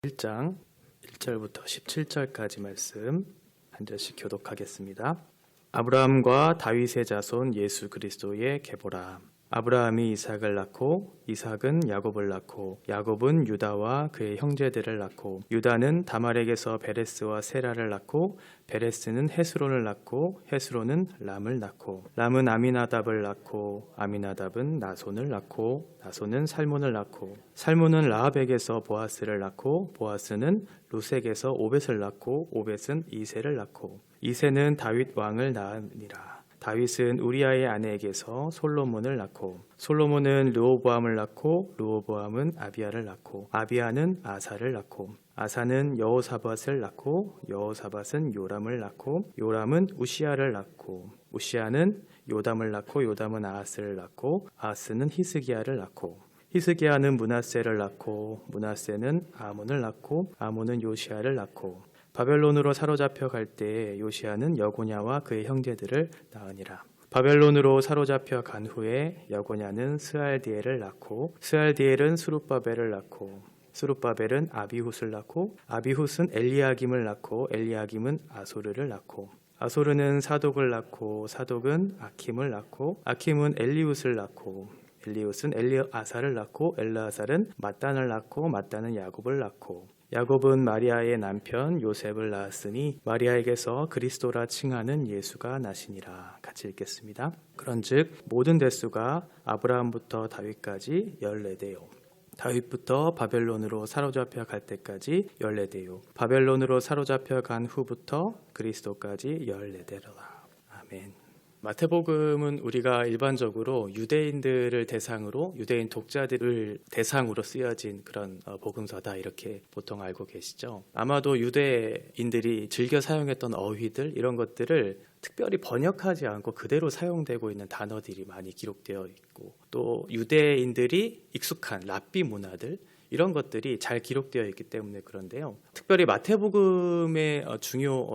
1장 1절부터 17절까지 말씀 한 절씩 교독하겠습니다. 아브라함과 다윗의 자손 예수 그리스도의 계보라. 아브라함이 이삭을 낳고 이삭은 야곱을 낳고 야곱은 유다와 그의 형제들을 낳고 유다는 다말에게서 베레스와 세라를 낳고 베레스는 헤스론을 낳고 헤스론은 람을 낳고 람은 아미나답을 낳고 아미나답은 나손을 낳고 나손은 살몬을 낳고 살몬은 라합에게서 보아스를 낳고 보아스는 루색에서 오벳을 낳고 오벳은 이새를 낳고 이새는 다윗 왕을 낳으니라. 다윗은 우리아의 아내에게서 솔로몬을 낳고 솔로몬은 르호보암을 낳고 르호보암은 아비야를 낳고 아비야는 아사를 낳고 아사는 여호사밧을 낳고 여호사밧은 요람을 낳고 요람은 우시야를 낳고 우시야는 요담을 낳고 요담은 아하스를 낳고 아하스는 히스기야를 낳고 히스기야는 므낫세를 낳고 므낫세는 아몬을 낳고 아몬은 요시야를 낳고 바벨론으로 사로잡혀 갈 때에 요시야는 여고냐와 그의 형제들을 낳으니라. 바벨론으로 사로잡혀 간 후에 여고냐는 스알디엘을 낳고 스알디엘은 스룹바벨을 낳고 스룹바벨은 아비훗을 낳고 아비훗은 엘리야김을 낳고 엘리야김은 아소르를 낳고 아소르는 사독을 낳고 사독은 아킴을 낳고 아킴은 엘리훗을 낳고 엘리훗은 엘르아사를 낳고 엘르아사는 mat단을 낳고 mat단은 야곱을 낳고 야곱은 마리아의 남편 요셉을 낳았으니 마리아에게서 그리스도라 칭하는 예수가 나시니라. 같이 읽겠습니다. 그런즉 모든 대수가 아브라함부터 다윗까지 14대요. 다윗부터 바벨론으로 사로잡혀 갈 때까지 14대요. 바벨론으로 사로잡혀 간 후부터 그리스도까지 14대라. 아멘. 마태복음은 우리가 일반적으로 유대인들을 대상으로 유대인 독자들을 대상으로 쓰여진 그런 복음서다 이렇게 보통 알고 계시죠. 아마도 유대인들이 즐겨 사용했던 어휘들 이런 것들을 특별히 번역하지 않고 그대로 사용되고 있는 단어들이 많이 기록되어 있고 또 유대인들이 익숙한 랍비 문화들 이런 것들이 잘 기록되어 있기 때문에 그런데요. 특별히 마태복음의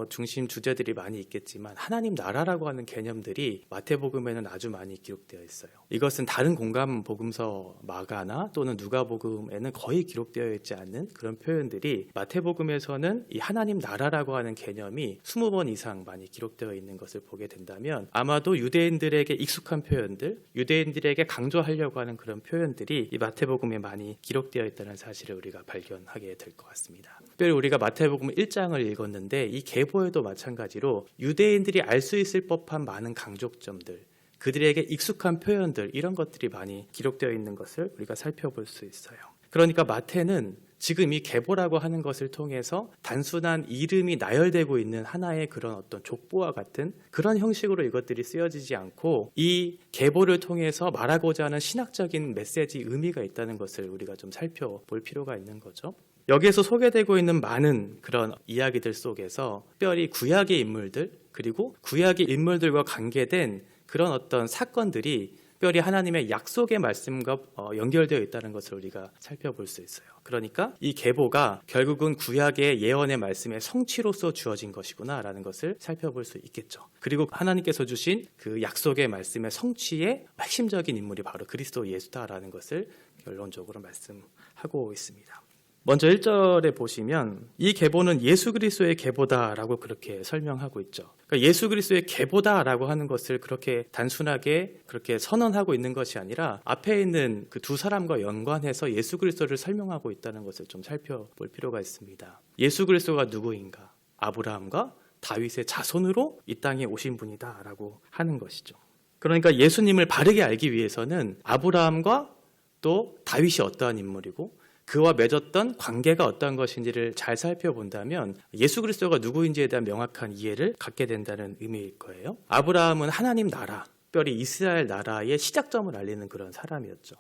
중심 주제들이 많이 있겠지만 하나님 나라라고 하는 개념들이 마태복음에는 아주 많이 기록되어 있어요. 이것은 다른 공감 복음서 마가나 또는 누가복음에는 거의 기록되어 있지 않는 그런 표현들이 마태복음에서는 이 하나님 나라라고 하는 개념이 20번 이상 많이 기록되어 있는 것을 보게 된다면 아마도 유대인들에게 익숙한 표현들, 유대인들에게 강조하려고 하는 그런 표현들이 이 마태복음에 많이 기록되어 있다 는 사실을 우리가 발견하게 될 것 같습니다. 특별히 우리가 마태복음 1장을 읽었는데 이 계보에도 마찬가지로 유대인들이 알 수 있을 법한 많은 강조점들, 그들에게 익숙한 표현들 이런 것들이 많이 기록되어 있는 것을 우리가 살펴볼 수 있어요. 그러니까 마태는 지금 이 계보라고 하는 것을 통해서 단순한 이름이 나열되고 있는 하나의 그런 어떤 족보와 같은 그런 형식으로 이것들이 쓰여지지 않고 이 계보를 통해서 말하고자 하는 신학적인 메시지 의미가 있다는 것을 우리가 좀 살펴볼 필요가 있는 거죠. 여기에서 소개되고 있는 많은 그런 이야기들 속에서 특별히 구약의 인물들 그리고 구약의 인물들과 관계된 그런 어떤 사건들이 특별히 하나님의 약속의 말씀과 연결되어 있다는 것을 우리가 살펴볼 수 있어요. 그러니까 이 계보가 결국은 구약의 예언의 말씀의 성취로서 주어진 것이구나라는 것을 살펴볼 수 있겠죠. 그리고 하나님께서 주신 그 약속의 말씀의 성취의 핵심적인 인물이 바로 그리스도 예수다라는 것을 결론적으로 말씀하고 있습니다. 먼저 1절에 보시면 이 계보는 예수 그리스도의 계보다라고 그렇게 설명하고 있죠. 그러니까 예수 그리스도의 계보다라고 하는 것을 그렇게 단순하게 그렇게 선언하고 있는 것이 아니라 앞에 있는 그 두 사람과 연관해서 예수 그리스도를 설명하고 있다는 것을 좀 살펴볼 필요가 있습니다. 예수 그리스도가 누구인가? 아브라함과 다윗의 자손으로 이 땅에 오신 분이다라고 하는 것이죠. 그러니까 예수님을 바르게 알기 위해서는 아브라함과 또 다윗이 어떠한 인물이고 그와 맺었던 관계가 어떤 것인지를 잘 살펴본다면 예수 그리스도가 누구인지에 대한 명확한 이해를 갖게 된다는 의미일 거예요. 아브라함은 하나님 나라, 특별히 이스라엘 나라의 시작점을 알리는 그런 사람이었죠.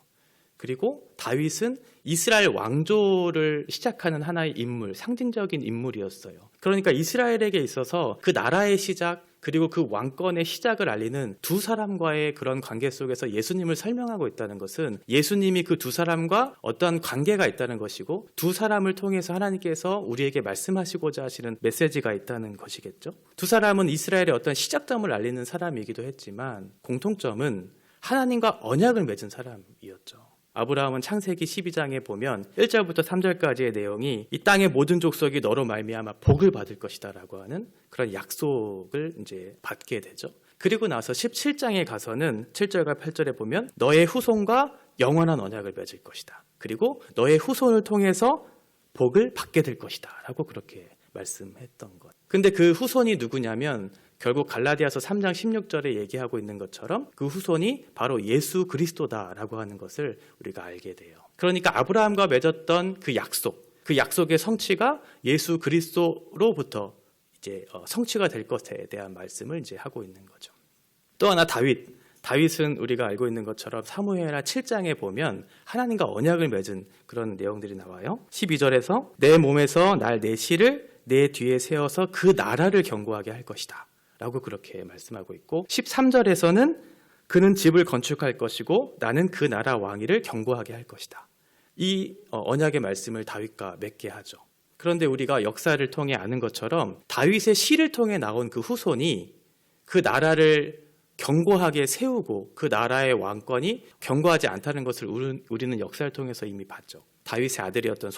그리고 다윗은 이스라엘 왕조를 시작하는 하나의 인물, 상징적인 인물이었어요. 그러니까 이스라엘에게 있어서 그 나라의 시작, 그리고 그 왕권의 시작을 알리는 두 사람과의 그런 관계 속에서 예수님을 설명하고 있다는 것은 예수님이 그 두 사람과 어떠한 관계가 있다는 것이고 두 사람을 통해서 하나님께서 우리에게 말씀하시고자 하시는 메시지가 있다는 것이겠죠. 두 사람은 이스라엘의 어떤 시작점을 알리는 사람이기도 했지만 공통점은 하나님과 언약을 맺은 사람이었죠. 아브라함은 창세기 12장에 보면 1절부터 3절까지의 내용이 이 땅의 모든 족속이 너로 말미암아 복을 받을 것이다라고 하는 그런 약속을 이제 받게 되죠. 그리고 나서 17장에 가서는 7절과 8절에 보면 너의 후손과 영원한 언약을 맺을 것이다. 그리고 너의 후손을 통해서 복을 받게 될 것이다 라고 그렇게 말씀했던 것. 근데 그 후손이 누구냐면 결국 갈라디아서 3장 16절에 얘기하고 있는 것처럼 그 후손이 바로 예수 그리스도다라고 하는 것을 우리가 알게 돼요. 그러니까 아브라함과 맺었던 그 약속의 성취가 예수 그리스도로부터 이제 성취가 될 것에 대한 말씀을 이제 하고 있는 거죠. 또 하나 다윗은 우리가 알고 있는 것처럼 사무엘하 7장에 보면 하나님과 언약을 맺은 그런 내용들이 나와요. 12절에서 내 몸에서 날 내 씨를 내 뒤에 세워서 그 나라를 견고하게 할 것이다 라고 그렇게 말씀하고 있고 13절에서는 그는 집을 건축할 것이고 나는 그 나라 왕위를 견고하게 할 것이다. 이 언약의 말씀을 다윗과 맺게 하죠. 그런데 우리가 역사를 통해 아는 것처럼 다윗의 씨를 통해 나온 그 후손이 그 나라를 견고하게 세우고 그 나라의 왕권이 견고하지 않다는 것을 우리는 역사를 통해서 이미 봤죠. 다윗의 아들이었던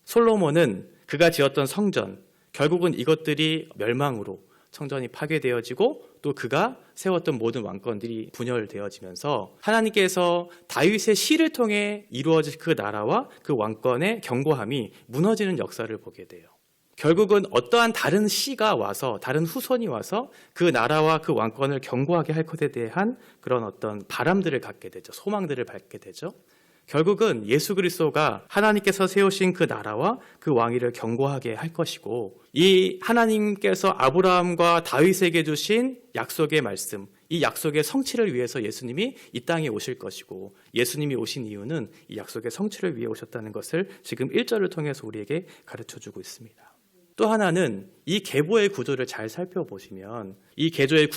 솔로몬은 그가 지었던 성전, 결국은 이것들이 멸망으로 성전이 파괴되어지고 또 그가 세웠던 모든 왕권들이 분열되어지면서 하나님께서 다윗의 씨를 통해 이루어질 그 나라와 그 왕권의 견고함이 무너지는 역사를 보게 돼요. 결국은 어떠한 다른 씨가 와서 다른 후손이 와서 그 나라와 그 왕권을 견고하게 할 것에 대한 그런 어떤 바람들을 갖게 되죠. 소망들을 갖게 되죠. 결국은 예수 그리스도가 하나님께서 세우신 그 나라와 그 왕위를 견고하게 할 것이고 이 하나님께서 아브라함과 다윗에게 주신 약속의 말씀, 이 약속의 성취를 위해서 예수님이 이 땅에 오실 것이고 예수님이 오신 이유는 이 약속의 성취를 위해 오셨다는 것을 지금 1절을 통해서 우리에게 가르쳐주고 있습니다. 또 하나는 이 계보의 구조를 잘 살펴보시면 이 계조의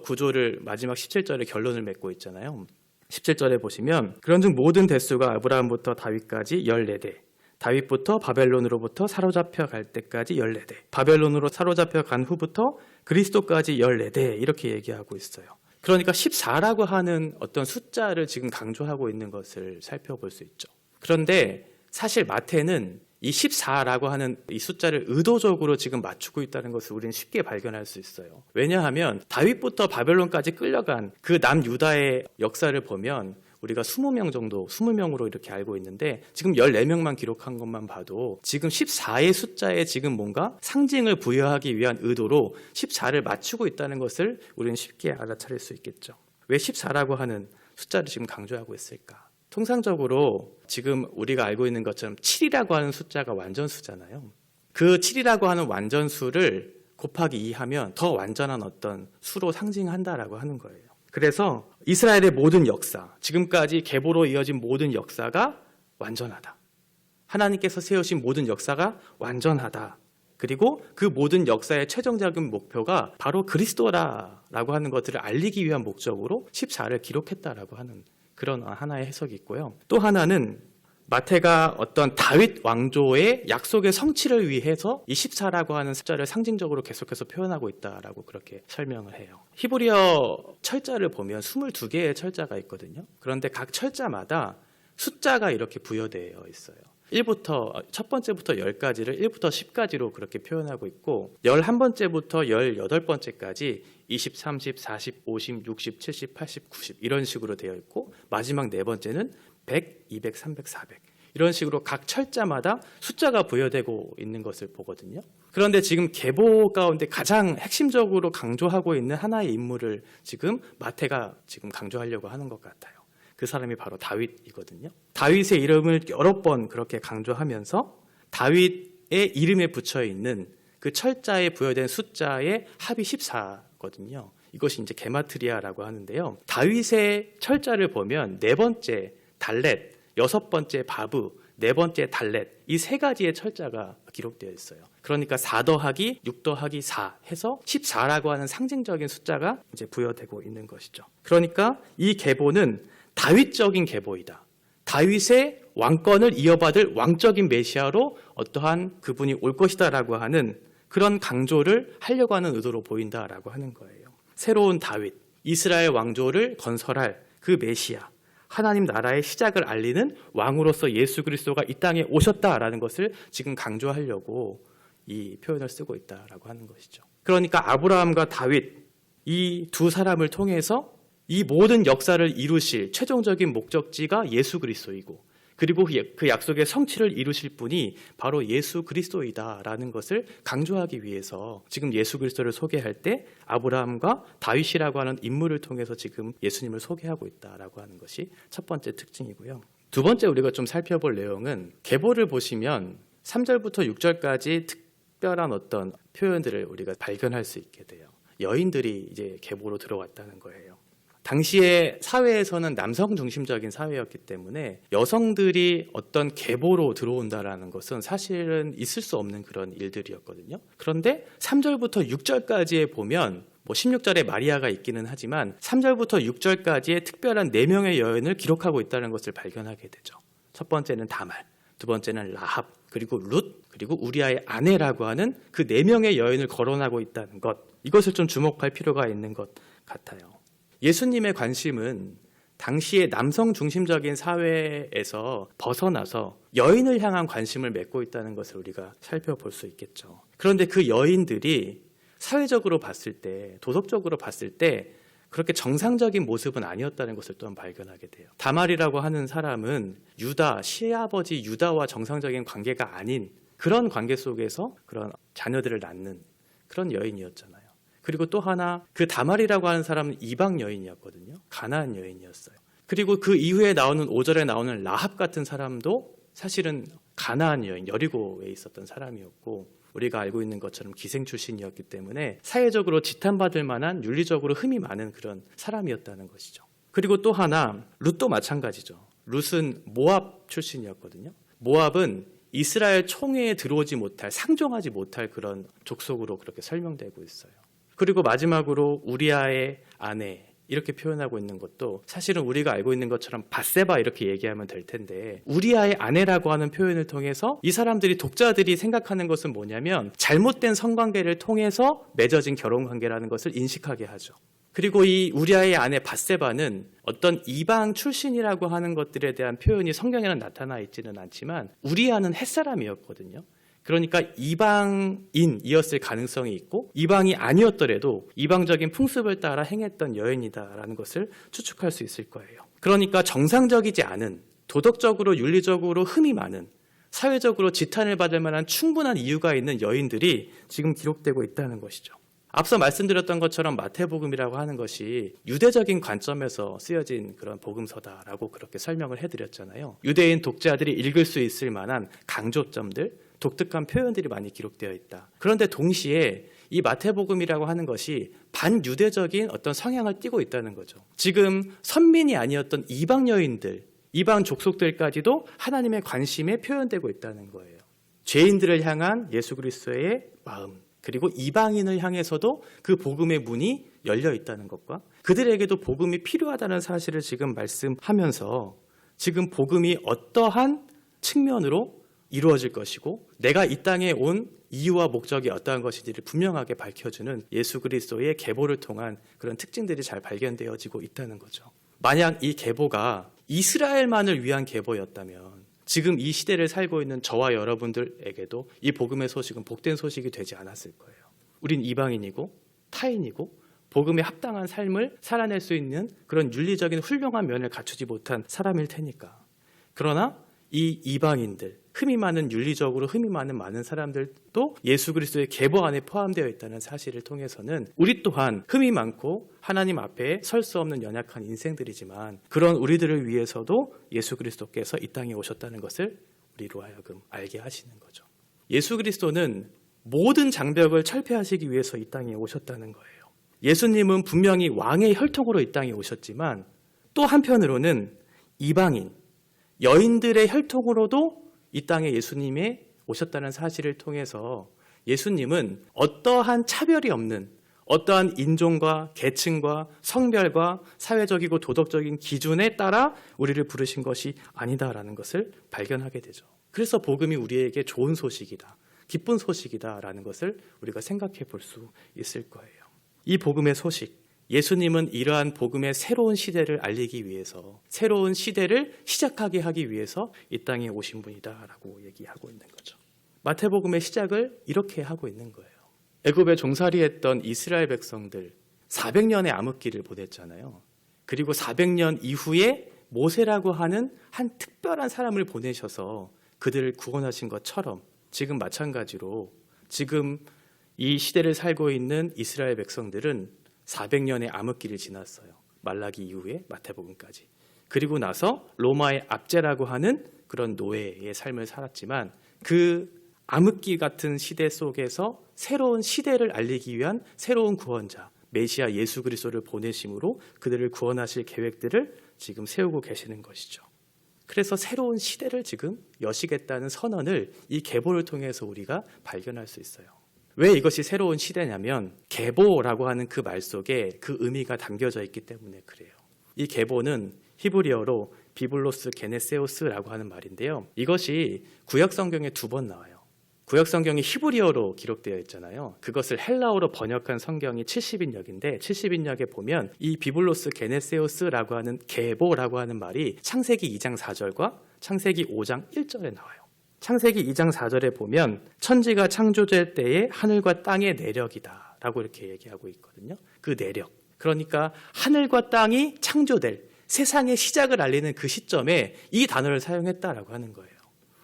구조를 마지막 17절에 결론을 맺고 있잖아요. 17절에 보시면 그런즉 모든 대수가 아브라함부터 다윗까지 14대, 다윗부터 바벨론으로부터 사로잡혀 갈 때까지 14대, 바벨론으로 사로잡혀 간 후부터 그리스도까지 14대 이렇게 얘기하고 있어요. 그러니까 14라고 하는 어떤 숫자를 지금 강조하고 있는 것을 살펴볼 수 있죠. 그런데 사실 마태는 이 14라고 하는 이 숫자를 의도적으로 지금 맞추고 있다는 것을 우리는 쉽게 발견할 수 있어요. 왜냐하면 다윗부터 바벨론까지 끌려간 그 남유다의 역사를 보면 우리가 20명 정도, 20명으로 이렇게 알고 있는데 지금 14명만 기록한 것만 봐도 지금 14의 숫자에 지금 뭔가 상징을 부여하기 위한 의도로 14를 맞추고 있다는 것을 우리는 쉽게 알아차릴 수 있겠죠. 왜 14라고 하는 숫자를 지금 강조하고 있을까? 통상적으로 지금 우리가 알고 있는 것처럼 7이라고 하는 숫자가 완전수잖아요. 그 7이라고 하는 완전수를 곱하기 2하면 더 완전한 어떤 수로 상징한다라고 하는 거예요. 그래서 이스라엘의 모든 역사, 지금까지 계보로 이어진 모든 역사가 완전하다. 하나님께서 세우신 모든 역사가 완전하다. 그리고 그 모든 역사의 최종적인 목표가 바로 그리스도라라고 하는 것들을 알리기 위한 목적으로 14를 기록했다라고 하는 그런 하나의 해석이 있고요. 또 하나는 마태가 어떤 다윗 왕조의 약속의 성취를 위해서 이 14라고 하는 숫자를 상징적으로 계속해서 표현하고 있다라고 그렇게 설명을 해요. 히브리어 철자를 보면 22개의 철자가 있거든요. 그런데 각 철자마다 숫자가 이렇게 부여되어 있어요. 첫 번째부터 10까지를 1부터 10까지로 그렇게 표현하고 있고 11번째부터 18번째까지 20, 30, 40, 50, 60, 70, 80, 90 이런 식으로 되어 있고 마지막 네 번째는 100, 200, 300, 400 이런 식으로 각 철자마다 숫자가 부여되고 있는 것을 보거든요. 그런데 지금 계보 가운데 가장 핵심적으로 강조하고 있는 하나의 인물을 지금 마태가 지금 강조하려고 하는 것 같아요. 그 사람이 바로 다윗이거든요. 다윗의 이름을 여러 번 그렇게 강조하면서 다윗의 이름에 붙여 있는 그 철자에 부여된 숫자의 합이 14거든요. 이것이 이제 게마트리아라고 하는데요. 다윗의 철자를 보면 네 번째 달렛, 여섯 번째 바브, 네 번째 달렛 이 세 가지의 철자가 기록되어 있어요. 그러니까 4 더하기 6 더하기 4 해서 14라고 하는 상징적인 숫자가 이제 부여되고 있는 것이죠. 그러니까 이 계보는 다윗적인 계보이다. 다윗의 왕권을 이어받을 왕적인 메시아로 어떠한 그분이 올 것이다라고 하는 그런 강조를 하려고 하는 의도로 보인다라고 하는 거예요. 새로운 다윗, 이스라엘 왕조를 건설할 그 메시아, 하나님 나라의 시작을 알리는 왕으로서 예수 그리스도가 이 땅에 오셨다라는 것을 지금 강조하려고 이 표현을 쓰고 있다라고 하는 것이죠. 그러니까 아브라함과 다윗 이 두 사람을 통해서 이 모든 역사를 이루실 최종적인 목적지가 예수 그리스도이고, 그리고 그 약속의 성취를 이루실 분이 바로 예수 그리스도이다라는 것을 강조하기 위해서 지금 예수 그리스도를 소개할 때 아브라함과 다윗이라고 하는 인물을 통해서 지금 예수님을 소개하고 있다라고 하는 것이 첫 번째 특징이고요. 두 번째 우리가 좀 살펴볼 내용은 계보를 보시면 3절부터 6절까지 특별한 어떤 표현들을 우리가 발견할 수 있게 돼요. 여인들이 이제 계보로 들어왔다는 거예요. 당시의 사회에서는 남성 중심적인 사회였기 때문에 여성들이 어떤 계보로 들어온다라는 것은 사실은 있을 수 없는 그런 일들이었거든요. 그런데 3절부터 6절까지에 보면 16절에 마리아가 있기는 하지만 3절부터 6절까지의 특별한 4명의 여인을 기록하고 있다는 것을 발견하게 되죠. 첫 번째는 다말, 두 번째는 라합, 그리고 룻, 그리고 우리아의 아내라고 하는 그 4명의 여인을 거론하고 있다는 것, 이것을 좀 주목할 필요가 있는 것 같아요. 예수님의 관심은 당시의 남성 중심적인 사회에서 벗어나서 여인을 향한 관심을 맺고 있다는 것을 우리가 살펴볼 수 있겠죠. 그런데 그 여인들이 사회적으로 봤을 때, 도덕적으로 봤을 때 그렇게 정상적인 모습은 아니었다는 것을 또한 발견하게 돼요. 다말이라고 하는 사람은 유다, 시아버지 유다와 정상적인 관계가 아닌 그런 관계 속에서 그런 자녀들을 낳는 그런 여인이었잖아요. 그리고 또 하나, 그 다말이라고 하는 사람은 이방 여인이었거든요. 가나안 여인이었어요. 그리고 그 이후에 나오는 5절에 나오는 라합 같은 사람도 사실은 가나안 여인, 여리고에 있었던 사람이었고, 우리가 알고 있는 것처럼 기생 출신이었기 때문에 사회적으로 지탄받을 만한 윤리적으로 흠이 많은 그런 사람이었다는 것이죠. 그리고 또 하나, 룻도 마찬가지죠. 룻은 모압 출신이었거든요. 모압은 이스라엘 총회에 들어오지 못할, 상종하지 못할 그런 족속으로 그렇게 설명되고 있어요. 그리고 마지막으로 우리아의 아내, 이렇게 표현하고 있는 것도 사실은 우리가 알고 있는 것처럼 밧세바 이렇게 얘기하면 될 텐데, 우리아의 아내라고 하는 표현을 통해서 이 사람들이, 독자들이 생각하는 것은 뭐냐면 잘못된 성관계를 통해서 맺어진 결혼관계라는 것을 인식하게 하죠. 그리고 이 우리아의 아내 밧세바는 어떤 이방 출신이라고 하는 것들에 대한 표현이 성경에는 나타나 있지는 않지만 우리아는 햇사람이었거든요. 그러니까 이방인이었을 가능성이 있고, 이방이 아니었더라도 이방적인 풍습을 따라 행했던 여인이다라는 것을 추측할 수 있을 거예요. 그러니까 정상적이지 않은, 도덕적으로 윤리적으로 흠이 많은, 사회적으로 지탄을 받을 만한 충분한 이유가 있는 여인들이 지금 기록되고 있다는 것이죠. 앞서 말씀드렸던 것처럼 마태복음이라고 하는 것이 유대적인 관점에서 쓰여진 그런 복음서다라고 그렇게 설명을 해드렸잖아요. 유대인 독자들이 읽을 수 있을 만한 강조점들, 독특한 표현들이 많이 기록되어 있다. 그런데 동시에 이 마태복음이라고 하는 것이 반유대적인 어떤 성향을 띠고 있다는 거죠. 지금 선민이 아니었던 이방 여인들, 이방 족속들까지도 하나님의 관심에 표현되고 있다는 거예요. 죄인들을 향한 예수 그리스도의 마음, 그리고 이방인을 향해서도 그 복음의 문이 열려 있다는 것과 그들에게도 복음이 필요하다는 사실을 지금 말씀하면서, 지금 복음이 어떠한 측면으로 이루어질 것이고 내가 이 땅에 온 이유와 목적이 어떠한 것인지를 분명하게 밝혀주는 예수 그리스도의 계보를 통한 그런 특징들이 잘 발견되어지고 있다는 거죠. 만약 이 계보가 이스라엘만을 위한 계보였다면 지금 이 시대를 살고 있는 저와 여러분들에게도 이 복음의 소식은 복된 소식이 되지 않았을 거예요. 우린 이방인이고 타인이고 복음에 합당한 삶을 살아낼 수 있는 그런 윤리적인 훌륭한 면을 갖추지 못한 사람일 테니까. 그러나 이 이방인들, 흠이 많은, 윤리적으로 흠이 많은 많은 사람들도 예수 그리스도의 계보 안에 포함되어 있다는 사실을 통해서는 우리 또한 흠이 많고 하나님 앞에 설 수 없는 연약한 인생들이지만 그런 우리들을 위해서도 예수 그리스도께서 이 땅에 오셨다는 것을 우리로 하여금 알게 하시는 거죠. 예수 그리스도는 모든 장벽을 철폐하시기 위해서 이 땅에 오셨다는 거예요. 예수님은 분명히 왕의 혈통으로 이 땅에 오셨지만 또 한편으로는 이방인, 여인들의 혈통으로도 이 땅에 예수님이 오셨다는 사실을 통해서 예수님은 어떠한 차별이 없는, 어떠한 인종과 계층과 성별과 사회적이고 도덕적인 기준에 따라 우리를 부르신 것이 아니다라는 것을 발견하게 되죠. 그래서 복음이 우리에게 좋은 소식이다, 기쁜 소식이다라는 것을 우리가 생각해 볼 수 있을 거예요. 이 복음의 소식, 예수님은 이러한 복음의 새로운 시대를 알리기 위해서, 새로운 시대를 시작하게 하기 위해서 이 땅에 오신 분이다라고 얘기하고 있는 거죠. 마태복음의 시작을 이렇게 하고 있는 거예요. 애굽에 종살이했던 이스라엘 백성들 400년의 암흑기를 보냈잖아요. 그리고 400년 이후에 모세라고 하는 한 특별한 사람을 보내셔서 그들을 구원하신 것처럼 지금 마찬가지로 지금 이 시대를 살고 있는 이스라엘 백성들은 400년의 암흑기를 지났어요. 말라기 이후에 마태복음까지. 그리고 나서 로마의 압제라고 하는 그런 노예의 삶을 살았지만 그 암흑기 같은 시대 속에서 새로운 시대를 알리기 위한 새로운 구원자 메시아 예수 그리스도를 보내심으로 그들을 구원하실 계획들을 지금 세우고 계시는 것이죠. 그래서 새로운 시대를 지금 여시겠다는 선언을 이 계보를 통해서 우리가 발견할 수 있어요. 왜 이것이 새로운 시대냐면 계보라고 하는 그 말 속에 그 의미가 담겨져 있기 때문에 그래요. 이 계보는 히브리어로 비블로스 게네세오스라고 하는 말인데요. 이것이 구약 성경에 2번 나와요. 구약 성경이 히브리어로 기록되어 있잖아요. 그것을 헬라어로 번역한 성경이 70인역인데 70인역에 보면 이 비블로스 게네세오스라고 하는 계보라고 하는 말이 창세기 2장 4절과 창세기 5장 1절에 나와요. 창세기 2장 4절에 보면 천지가 창조될 때에 하늘과 땅의 내력이다 라고 이렇게 얘기하고 있거든요. 그 내력, 그러니까 하늘과 땅이 창조될 세상의 시작을 알리는 그 시점에 이 단어를 사용했다라고 하는 거예요.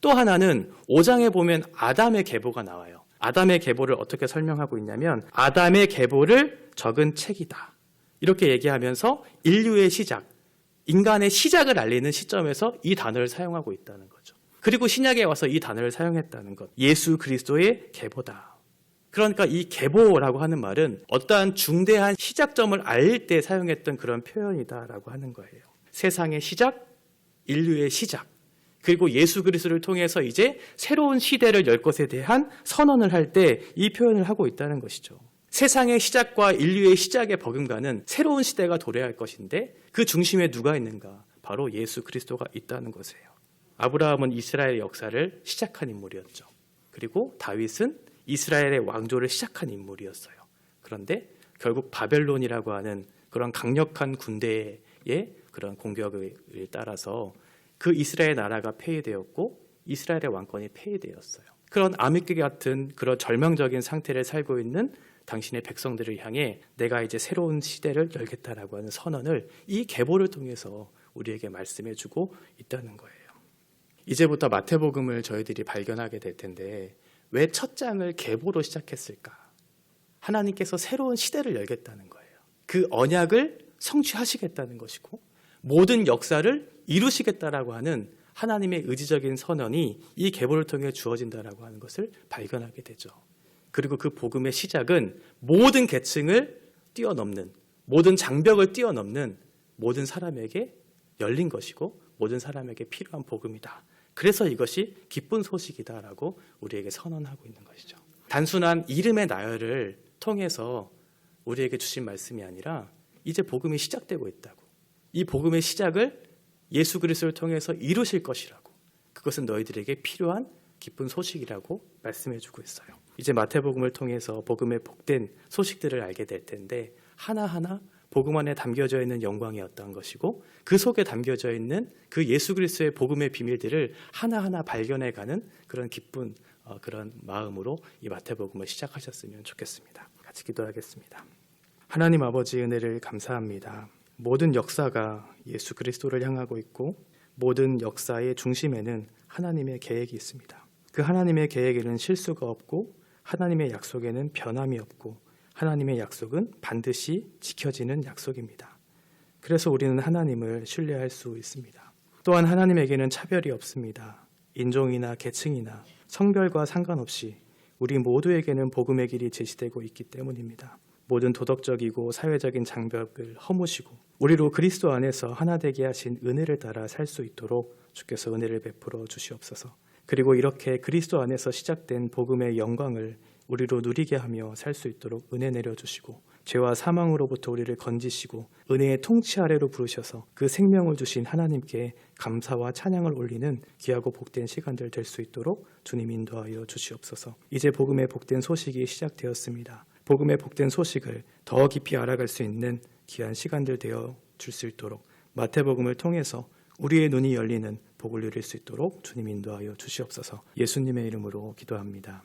또 하나는 5장에 보면 아담의 계보가 나와요. 아담의 계보를 어떻게 설명하고 있냐면 아담의 계보를 적은 책이다. 이렇게 얘기하면서 인류의 시작, 인간의 시작을 알리는 시점에서 이 단어를 사용하고 있다는 거죠. 그리고 신약에 와서 이 단어를 사용했다는 것, 예수 그리스도의 계보다. 그러니까 이 계보라고 하는 말은 어떠한 중대한 시작점을 알릴 때 사용했던 그런 표현이다라고 하는 거예요. 세상의 시작, 인류의 시작, 그리고 예수 그리스도를 통해서 이제 새로운 시대를 열 것에 대한 선언을 할 때 이 표현을 하고 있다는 것이죠. 세상의 시작과 인류의 시작의 버금가는 새로운 시대가 도래할 것인데 그 중심에 누가 있는가? 바로 예수 그리스도가 있다는 것이에요. 아브라함은 이스라엘의 역사를 시작한 인물이었죠. 그리고 다윗은 이스라엘의 왕조를 시작한 인물이었어요. 그런데 결국 바벨론이라고 하는 그런 강력한 군대의 그런 공격을 따라서 그 이스라엘 나라가 폐위되었고 이스라엘의 왕권이 폐위되었어요. 그런 암흑기 같은 그런 절망적인 상태를 살고 있는 당신의 백성들을 향해 내가 이제 새로운 시대를 열겠다라고 하는 선언을 이 계보를 통해서 우리에게 말씀해주고 있다는 거예요. 이제부터 마태복음을 저희들이 발견하게 될 텐데 왜 첫 장을 계보로 시작했을까? 하나님께서 새로운 시대를 열겠다는 거예요. 그 언약을 성취하시겠다는 것이고 모든 역사를 이루시겠다라고 하는 하나님의 의지적인 선언이 이 계보를 통해 주어진다라고 하는 것을 발견하게 되죠. 그리고 그 복음의 시작은 모든 계층을 뛰어넘는, 모든 장벽을 뛰어넘는 모든 사람에게 열린 것이고 모든 사람에게 필요한 복음이다. 그래서 이것이 기쁜 소식이다라고 우리에게 선언하고 있는 것이죠. 단순한 이름의 나열을 통해서 우리에게 주신 말씀이 아니라 이제 복음이 시작되고 있다고. 이 복음의 시작을 예수 그리스도를 통해서 이루실 것이라고. 그것은 너희들에게 필요한 기쁜 소식이라고 말씀해주고 있어요. 이제 마태복음을 통해서 복음의 복된 소식들을 알게 될 텐데 하나하나 복음 안에 담겨져 있는 영광이 어떤 것이고 그 속에 담겨져 있는 그 예수 그리스도의 복음의 비밀들을 하나하나 발견해가는 그런 기쁜 그런 마음으로 이 마태복음을 시작하셨으면 좋겠습니다. 같이 기도하겠습니다. 하나님 아버지 은혜를 감사합니다. 모든 역사가 예수 그리스도를 향하고 있고 모든 역사의 중심에는 하나님의 계획이 있습니다. 그 하나님의 계획에는 실수가 없고 하나님의 약속에는 변함이 없고 하나님의 약속은 반드시 지켜지는 약속입니다. 그래서 우리는 하나님을 신뢰할 수 있습니다. 또한 하나님에게는 차별이 없습니다. 인종이나 계층이나 성별과 상관없이 우리 모두에게는 복음의 길이 제시되고 있기 때문입니다. 모든 도덕적이고 사회적인 장벽을 허무시고 우리로 그리스도 안에서 하나 되게 하신 은혜를 따라 살 수 있도록 주께서 은혜를 베풀어 주시옵소서. 그리고 이렇게 그리스도 안에서 시작된 복음의 영광을 우리로 누리게 하며 살 수 있도록 은혜 내려주시고 죄와 사망으로부터 우리를 건지시고 은혜의 통치 아래로 부르셔서 그 생명을 주신 하나님께 감사와 찬양을 올리는 귀하고 복된 시간들 될 수 있도록 주님 인도하여 주시옵소서. 이제 복음의 복된 소식이 시작되었습니다. 복음의 복된 소식을 더 깊이 알아갈 수 있는 귀한 시간들 되어 줄 수 있도록 마태복음을 통해서 우리의 눈이 열리는 복을 누릴 수 있도록 주님 인도하여 주시옵소서. 예수님의 이름으로 기도합니다.